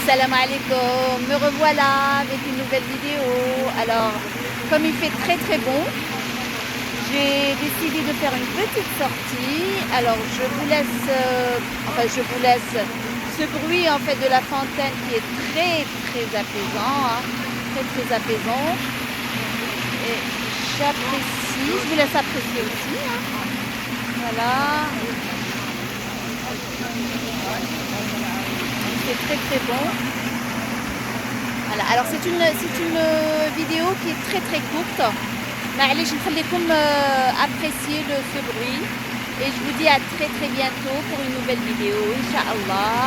Salam alaikum, me revoilà avec une nouvelle vidéo. Alors, comme il fait très très bon, j'ai décidé de faire une petite sortie. Alors, je vous laisse ce bruit en fait de la fontaine qui est très très apaisant, hein, très très apaisant. Et j'apprécie, je vous laisse apprécier aussi, hein. Voilà, c'est très très bon. Voilà, alors c'est une vidéo qui est très très courte. معليش نخليكم apprécier ce bruit et je vous dis à très très bientôt pour une nouvelle vidéo, Inch'Allah.